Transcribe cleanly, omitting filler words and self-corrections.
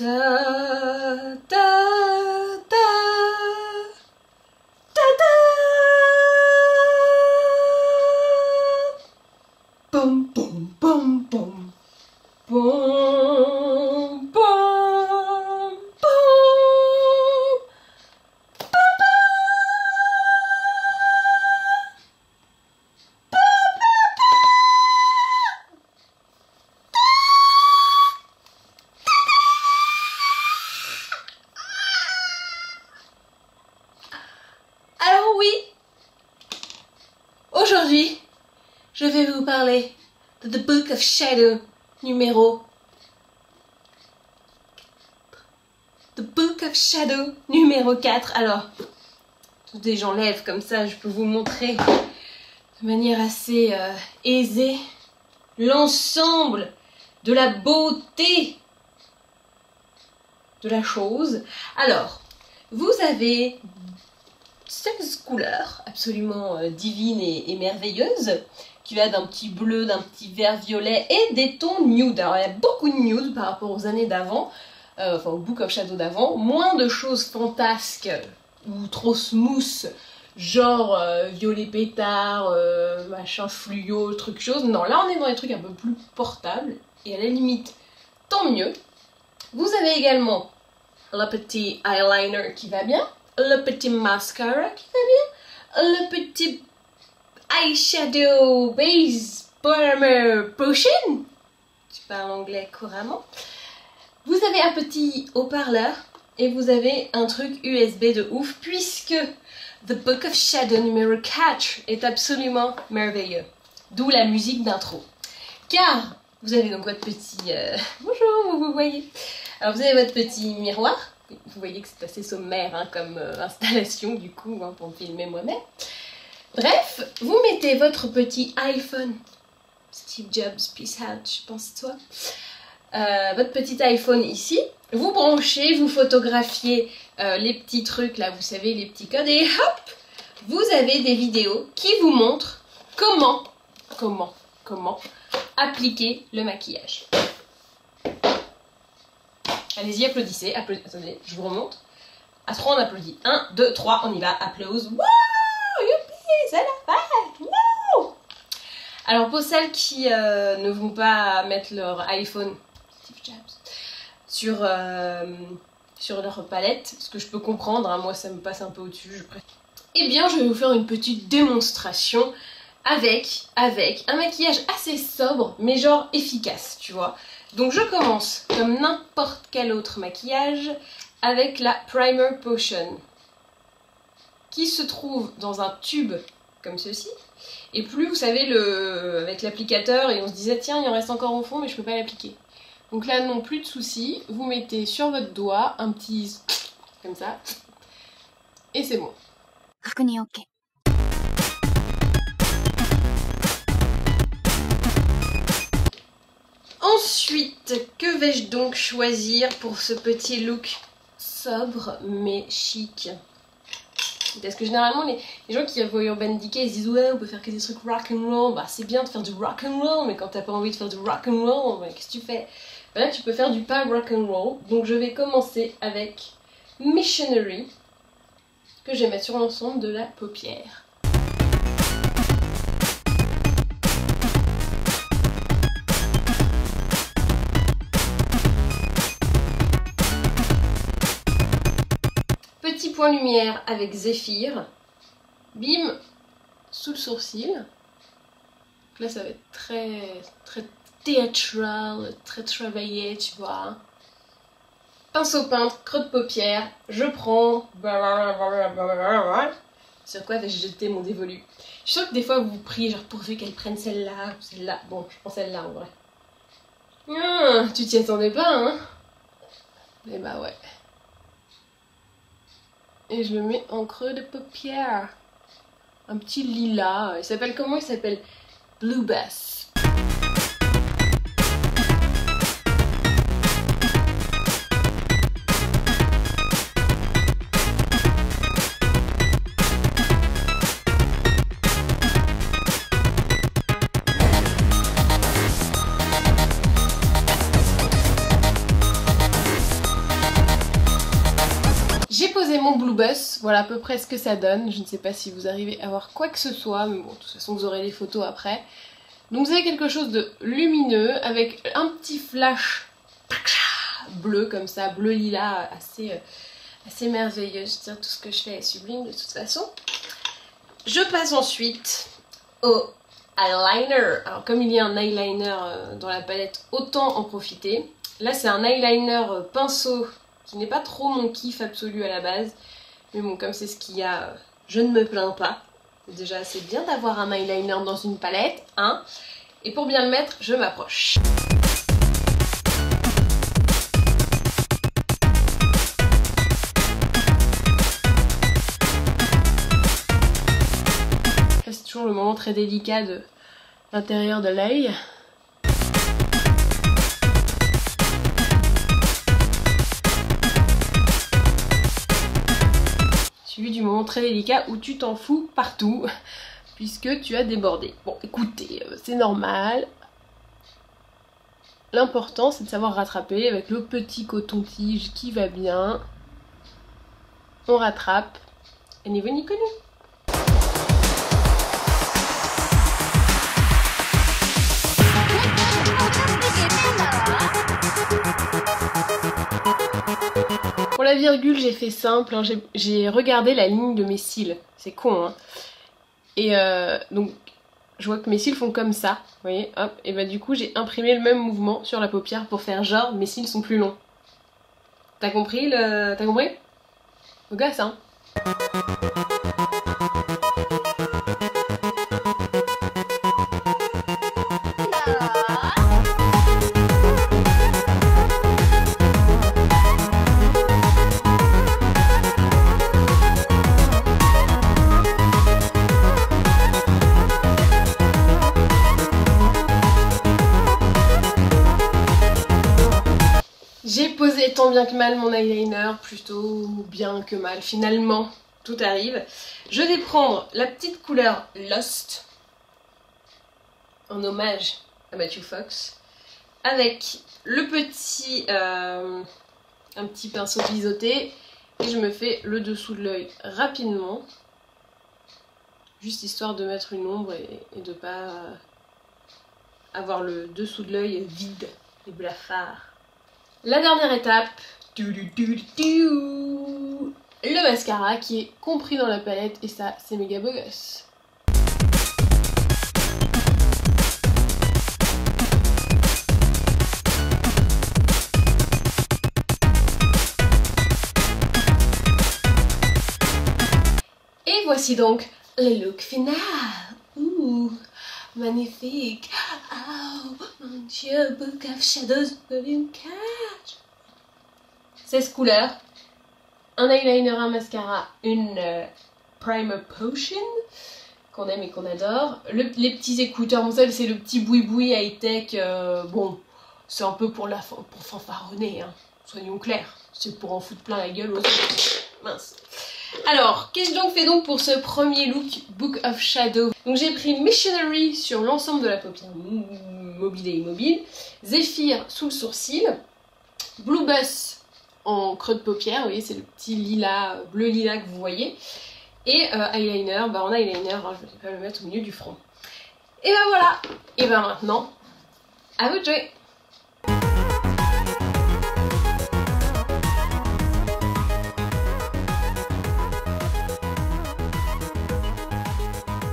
Da, da, da, da, da. Boum, boum, boum, boum. Boum, boum, boum. Alors oui, aujourd'hui, je vais vous parler de The Book of Shadow numéro... The Book of Shadow numéro 4. Alors, des gens lèvent comme ça, je peux vous montrer de manière assez aisée l'ensemble de la beauté de la chose. Alors, vous avez 16 couleurs absolument divines et merveilleuses, qui va d'un petit bleu, d'un petit vert violet et des tons nude. Alors il y a beaucoup de nude par rapport aux années d'avant, enfin au Book of Shadow d'avant, moins de choses fantasques ou trop smooth, genre violet pétard, machin fluo, truc chose. Non, là on est dans des trucs un peu plus portables et à la limite, tant mieux. Vous avez également le petit eyeliner qui va bien, le petit mascara qui va bien, le petit eyeshadow base primer potion, tu parles anglais couramment. Vous avez un petit haut-parleur et vous avez un truc USB de ouf puisque The Book of Shadow numéro 4 est absolument merveilleux. D'où la musique d'intro. Car vous avez donc votre petit... Bonjour, vous voyez. Alors vous avez votre petit miroir. Vous voyez que c'est assez sommaire hein, comme installation du coup hein, pour me filmer moi-même. Bref, vous mettez votre petit iPhone. Steve Jobs, peace out, je pense toi. Votre petit iPhone ici. Vous branchez, vous photographiez les petits trucs là, vous savez, les petits codes. Et hop, vous avez des vidéos qui vous montrent comment appliquer le maquillage. Allez-y, applaudissez. Attendez, je vous remonte. À 3, on applaudit. 1, 2, 3, on y va. Applause. Wouh! Youpi! C'est la fête! Wouh! Alors, pour celles qui ne vont pas mettre leur iPhone Steve Jobs sur leur palette, ce que je peux comprendre, hein, moi ça me passe un peu au-dessus, eh bien, je vais vous faire une petite démonstration avec un maquillage assez sobre, mais genre efficace, tu vois. Donc je commence, comme n'importe quel autre maquillage, avec la Primer Potion, qui se trouve dans un tube comme ceci. Et plus, vous savez, avec l'applicateur, et on se disait, tiens, il en reste encore au fond, mais je peux pas l'appliquer. Donc là, non, plus de soucis. Vous mettez sur votre doigt un petit... comme ça. Et c'est bon. Ensuite, que vais-je donc choisir pour ce petit look sobre mais chic? Parce que généralement les gens qui voient Urban Decay ils se disent ouais on peut faire que des trucs rock'n'roll, bah c'est bien de faire du rock'n'roll mais quand t'as pas envie de faire du rock'n'roll, bah, qu'est-ce que tu fais? Bah, là tu peux faire du pas rock'n'roll, donc je vais commencer avec Missionary que je vais mettre sur l'ensemble de la paupière. Petit point lumière avec Zephyr. Bim, sous le sourcil. Donc là, ça va être très théâtral, très travaillé, tu vois. Pinceau peintre, creux de paupière. Je prends... Sur quoi vais-je jeter mon dévolu? Je suis sûre que des fois, vous priez, genre, pourvu qu'elle prenne celle-là, celle-là. Bon, je prends celle-là, en vrai. Ah, tu t'y attendais pas, hein? Mais bah ouais. Et je le mets en creux de paupière. Un petit lilas. Il s'appelle comment? Il s'appelle Blue Bass. posé mon Blue Buzz, voilà à peu près ce que ça donne. Je ne sais pas si vous arrivez à voir quoi que ce soit, mais bon, de toute façon vous aurez les photos après. Donc vous avez quelque chose de lumineux avec un petit flash bleu comme ça, bleu lilas, assez merveilleux. Je veux dire, tout ce que je fais est sublime de toute façon. Je passe ensuite au eyeliner. Alors comme il y a un eyeliner dans la palette, autant en profiter. Là c'est un eyeliner pinceau qui n'est pas trop mon kiff absolu à la base. Mais bon, comme c'est ce qu'il y a, je ne me plains pas. C'est déjà assez bien d'avoir un eyeliner dans une palette, hein. Et pour bien le mettre, je m'approche. C'est toujours le moment très délicat de l'intérieur de l'œil. Suivi du moment très délicat où tu t'en fous partout puisque tu as débordé. Bon écoutez, c'est normal. L'important c'est de savoir rattraper avec le petit coton-tige qui va bien. On rattrape et ni vu ni connu. Pour la virgule, j'ai fait simple, hein, j'ai regardé la ligne de mes cils. C'est con, hein. Et donc, je vois que mes cils font comme ça, vous voyez, hop. Et bah du coup, j'ai imprimé le même mouvement sur la paupière pour faire genre mes cils sont plus longs. T'as compris le... T'as compris? Ok, ça, hein. J'ai posé tant bien que mal mon eyeliner, plutôt bien que mal, finalement tout arrive. Je vais prendre la petite couleur Lost, en hommage à Matthew Fox, avec le petit, un petit pinceau biseauté, et je me fais le dessous de l'œil rapidement, juste histoire de mettre une ombre et de pas avoir le dessous de l'œil vide et blafard. La dernière étape, le mascara qui est compris dans la palette et ça c'est méga beau gosse. Et voici donc le look final. Ouh, magnifique. Oh mon dieu, Book of Shadows volume 4. 16 couleurs, un eyeliner, un mascara, une primer potion qu'on aime et qu'on adore. Les petits écouteurs, bon ça c'est le petit boui-boui high-tech, bon c'est un peu pour fanfaronner, hein. Soyons clairs, c'est pour en foutre plein la gueule aussi. Mince. Alors, qu'ai-je donc fait donc pour ce premier look Book of Shadow? Donc j'ai pris Missionary sur l'ensemble de la paupière mobile et immobile, Zephyr sous le sourcil, Blue Buzz en creux de paupière, vous voyez c'est le petit lilas, bleu lilas que vous voyez, et eyeliner, bah en eyeliner, hein, je ne vais pas le mettre au milieu du front. Et ben voilà, et ben maintenant, à vous de jouer.